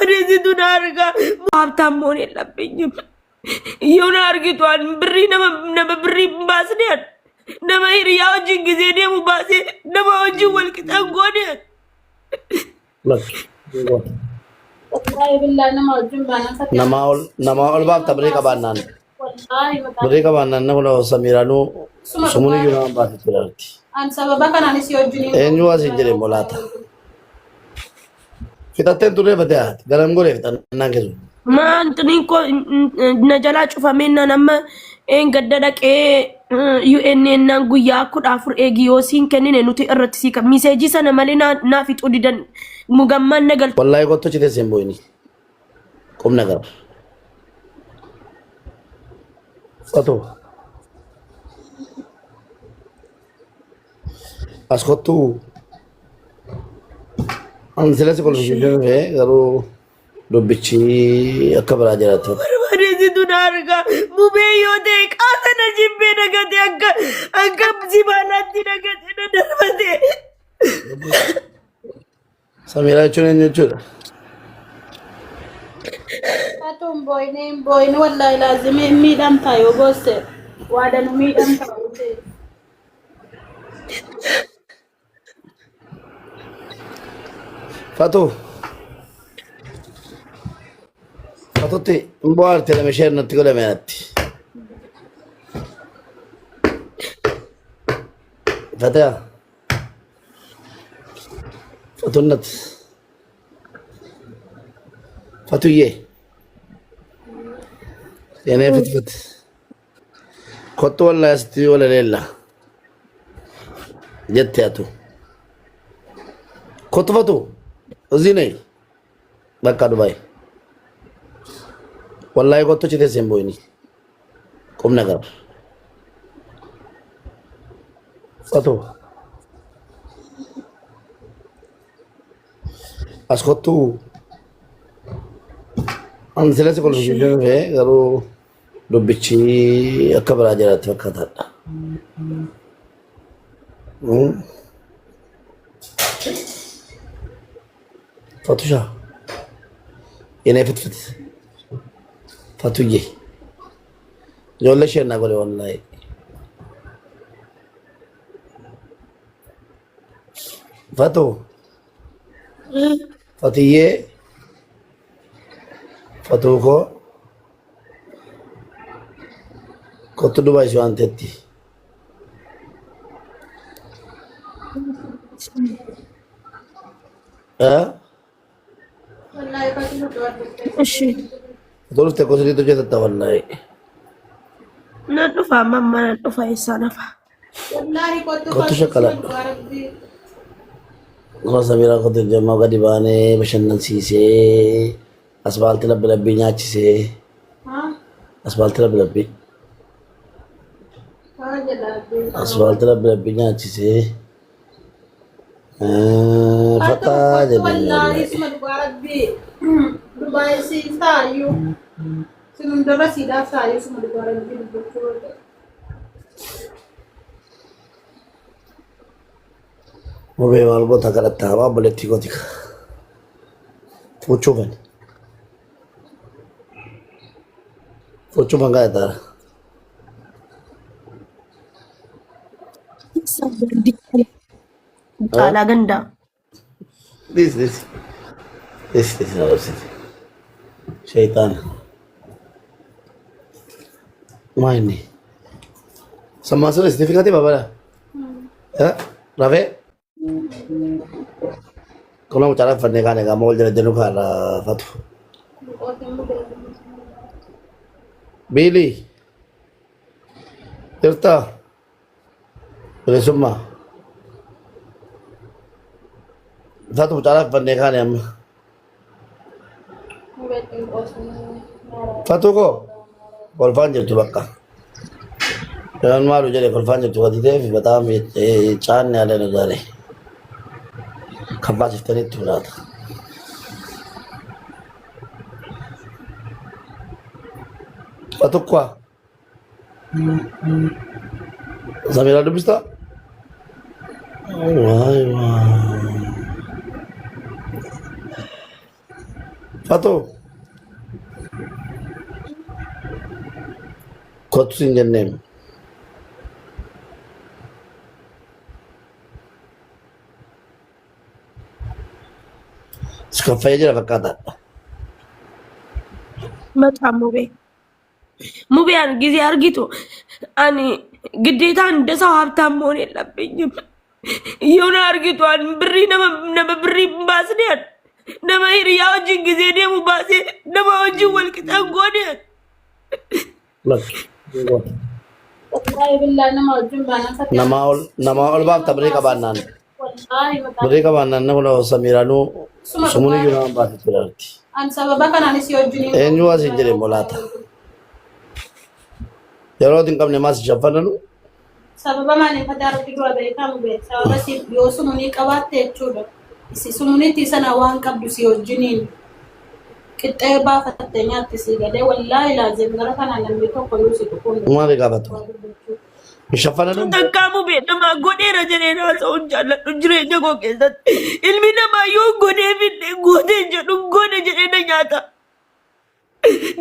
barbadeessitu na argaa. Haabtaan moon hin labbeenyu. Yoo na argitu birrii nama birrii hin baasne nama hiriyaa wajjin gisee deemu baasee nama wajjin wal qixaan goone. nama ol baafta birrii qabaannaan. Birrii qabaannaan nama Samiiraanuu sumuni iyyuu nama baasatti jirti. Sababa kanaanis yoo wajjin eenyu as hin jedheen molaata. Fixatteen turre fatee haati garam godhee fixannaan keessu. Maantiniin koo na jalaa cufameen nama gadda dhaqee UNN guyyaa 14 eegi yoo siin kennine nuti irratti sii kan miseejii sana malee naaf ixuu didan mugammaan na galtu. Wallaahi kottu citee seen booyini. Qubna gara. Fatoo. As kottu. An silasi kolfisiisan fee garuu dubbichi akka biraa jiraatu. Barbadeessitu na argaa. Bubee yoo ta'e qaasa na jibbee nagate akka zibaalaatti nagate na darbate. Samiiraa jechuun eenyu jechuudha? Fatun boyne wallahi laazimee miidhamtaa yoo goosse waadanu miidhamtaa yoo ta'e. Fatu. Fatutti mboarte la mesherna ti godame atti. Fata. Fatunnat. Fatuye. Yani fit. Kottu walla asti wala lella. Jette atu. Kottu fatu. እዚህ ነኝ በቃ ዱባይ ወላሂ ቆጥቶ ጭቴ ሰምቦይኒ ቁም ነገር ፈቶ አስቆጡ አን ስለዚህ ቆሎ ቢደረገ ገሩ ዱብቺ አከብራ ጀራት ፈካታ Fatusha. Yine fit. Fatuye. Jolle şey na gole wallahi. Fatu. Fatuye. Fatu ko. Kotu Dubai şu an tetti. Ha? እሺ ዶልተ ኮስሪ ተጀተ ተወላይ ነጥፋ ማማ ነጥፋ ይሳነፋ ወላሂ ኮቱ ሸቀላ ሰሚራ ኮቱ ጀማ ገዲባኔ በሸነን ሲሴ አስፋልት ለብለብኝ አችሴ አስፋልት ለብለብኝ አስፋልት ለብለብኝ አችሴ ፈታ wallahi isma dubarabbi Dubai si sayu sinum dara sida sayu isma dubarabbi dubbo Mobe walbo takalata wa boletti gotika Fuchuvan ga ta Ala ganda. This Shaitan. Maini. Sama sono significati baba. Rave. Kalau mau cara pernikahan nggak mau jalan-jalan ke arah Fatu. Billy. Tirta. Boleh semua. Fatu cara pernikahan ya. Fatu ko. Golfan jadi bakka. Jangan malu jadi golfan jadi waktu itu betam chan ya ada negara. Kabar cerita itu berada. Fatu ko. Sambil ada bisa. Wah. Fatoo kottu siin jenneen. Iskaffayee jira fakkaataadha. በጣም ሙቤ ያን ጊዜ አርጊቶ አኒ ግዴታ እንደ ሰው ሀብታም መሆን የለብኝም። የሆነ አርጊቷን ብሪ ነመብሪ ባስኔን ነመሂር ያውጅን ጊዜ ደሙ ባሴ ነማውጅ ወልቅጠን ጎዴን nama ol baafta birrii qabaannaan nama Samiiraanuu sumuun iyyuu nama baasitti ilaalti. Eenyu as hin jedheen molaata. Yeroo hin qabne maas shaffananu. Sababa maaliif ati arratti dura beekamu beekta? Sababa si yoo sumunii qabaatte jechuudha. Si sumuniitti sana waan qabdu si wajjiniin qixxee baafattee nyaatti si galee wallaahi laazim gara kanaan namni tokko yoo si tuquun. Maali gaafatu? Shaffananu. Takkaamu beekama godheera jedheen haasa'uun jaalladhu jireenya koo keessatti. Ilmi namaa yoo godhee fidhe gootee jedhu godhe jedhee na nyaata.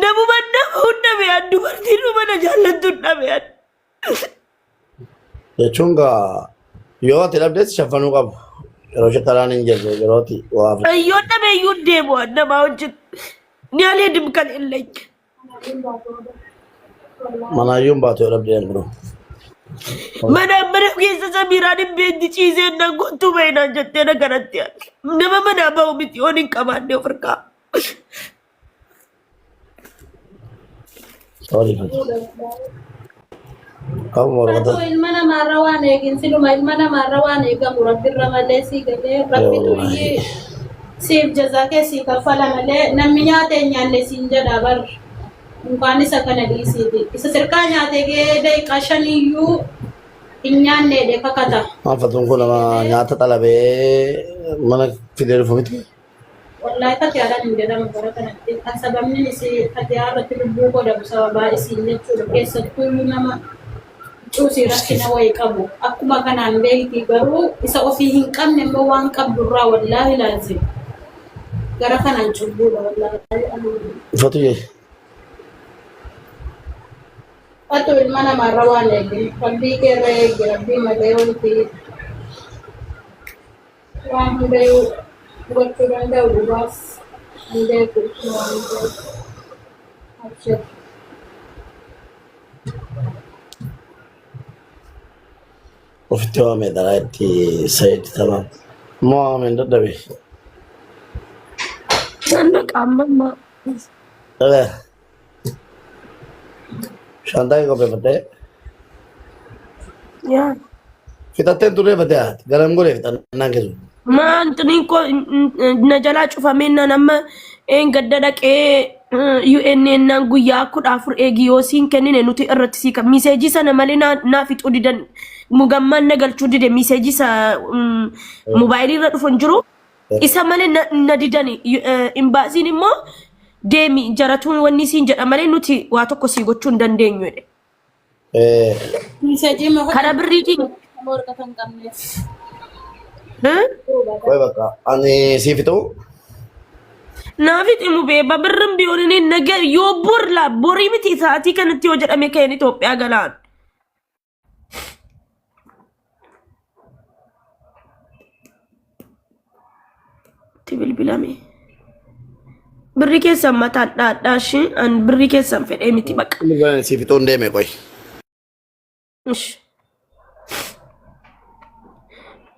Namuma nama hunda beeyan dubartiin mana jaallattu dhabe. Jechuun yoo ati dhabdees shaffanuu qabu. Yeroo shakkaraan hin jirre yerooti waa fi. Yoo dhabe iyyuu deemu namaa hojjetu. Ni alee dimkan illee. Manaayyuun baatu yoo dhabdeen kun. Mana keessa Samiiraan hin beekti ciisee na gootu baay'inaan jettee na kanatti nama manaa bahu miti yoo hin qabaanne of harkaa. Sorry. Kamu mau kata? Ilma namarra waan eegin siluma ilma namarra waan eegamu rabbirra malee si galee rabbi tuyyi siif jazaa keessi kaffala malee namni nyaata hin nyaanne siin jedha bar mukaan isa kana dhiisiiti. Isa sirkaa nyaatee daqiiqaa shaniyyuu hin nyaanneedhe kakata. Maafatuun kun nama nyaata xalabee mana fidee dhufu miti. Wallahi Fatihaadhaan hin jedhamu bara kanatti. Kan sababni isi Fatihaa irratti lubbuu godhamu sababaa isiin jechuudha. Keessattuu nama cuusii rakkina wayii qabu. Akkuma kanaan beekti garuu isa ofii hin qabne immoo waan qabdurraa wallaahi laazim. Gara kanaan cubbuudha wallaahi. Fatuyee. Fatu ilma namarra waan eegin. Rabbii keerra eegi. Rabbii malee wanti waan hundayyuu gochuu danda'u dhugaas hin beeku waan ta'eef. Abshir. Ofitti waamee dhalaa itti Sayyid tamam. Moo waameen dadhabe? Nanna qaamammaa. Shantaa hin qopheeffattee? Yaa. Fixatteen turreeffattee haati. Garam godhee fixannaan keessu. Maantiniin koo na jalaa cufameenna nama gadda dhaqee UNN guyyaa 14 eegi yoo siin kennine nuti irratti sii kan miseejii sana malee naaf ixuu didan mugammaan na galchuu dide miseejii isa moobaayilii irra dhufu hin jiru isa malee na didani imbaasiin immoo deemi jaratuun wanni siin jedha malee nuti waa tokko sii gochuu hin dandeenyu jedhe. Miseejii Karaa birriitiin. Koy bakka ani siif ta'u. Naafit imu beeba birrin biyoonini naga yoo borla borii miti sa'aatii kanatti yoo jedhame ka'een Itoophiyaa galaan. Itti bilbilame. Birri keessan mataan dhaadhaashi an birri keessan fedhee miti baqa. Siif ta'u hin deeme koy.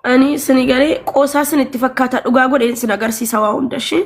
Ani sinigaree qoosaa sinitti fakkaata dhugaa godheen sin agarsiisa waa hundashi.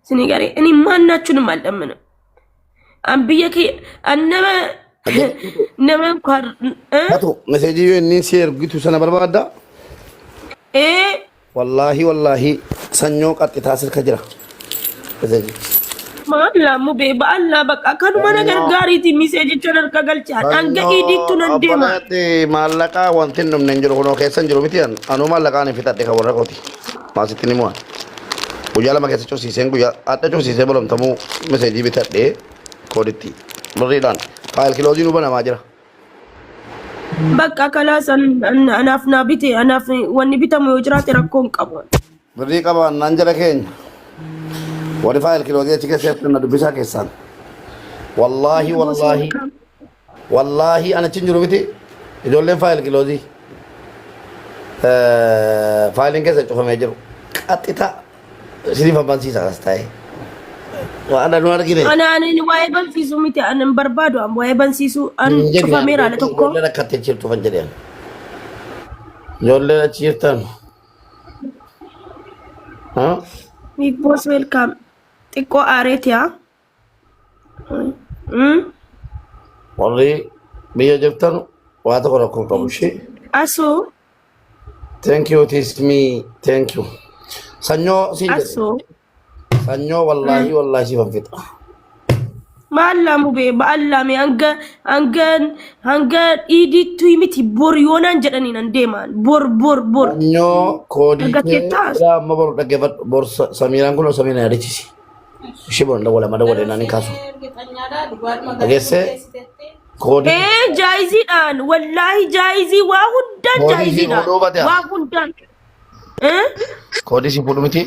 Sinigaree inni maannaachuun maal dhammana. An biyya kee an nama kwar. Hatu meseejii yoo inni si ergitu sana barbaadda? Wallahi sanyoo qaxxitaa sirka jira. Meseejii. Maalla mu beeba Allah bakka kanuma na gargaariiti miseejicha harka galchaa hanga idiitu nan deema. Maallaqa wanti hin dhumne hin jiru kunoo keessa hin jiru miti anuu maallaqaan hin fixadhe kan warra kooti. Maasitti ni mu'an. Guyyaa lama keessa cufsiiseen guyyaa adda cufsiisee bolomtamuu meseejii bitadhee kooditti birriidhaan faayil kiloozii nu banamaa jira. Bakka kalaas anaaf naa bite anaaf wanni bitamu yoo jiraate rakkoo hin qabu. Birrii qabaan naan jala keenya. Wani fayil kiloo jechi keessatti na dubbisaa keessaan. Wallaahi ana chin jiru miti. Ijoolleen fayil kiloozii. Faayiliin keessa cufamee jiru. Qaxxita siniif abbansiisa as ta'e. Waan nu argine. Ani waa'ee bansiisuu miti anan barbaadu waa'ee bansiisuu an cufameera ala tokko. Ijoolleen akkatti jirtu fan jedheen. Ijoolleen achi jirtan. Big Boss welcome. Xiqqoo aareeti haa. Warri biyya jirtan waa tokko rakkoon qabu ishee. Asoo. Thank you, tis me. Thank you. Sanyoo si Asoo. Sanyoo wallahi si fanfita. Maallamu bee ba'allame hanga idiittu himiti bor yoonaan jedhanii nan deeman bor. Sanyoo koodii kee amma boru dhaggeeffadhu bor Samiiraan kun Samiiraan yaadachiisi. Ishee boru dawwala naan hin kaasu. Dhageessee koodii. Jaayiziidhaan wallahi jaayizii waa hundaan jaayiziidhaan waa hundaan. Koodii si fuudhu miti.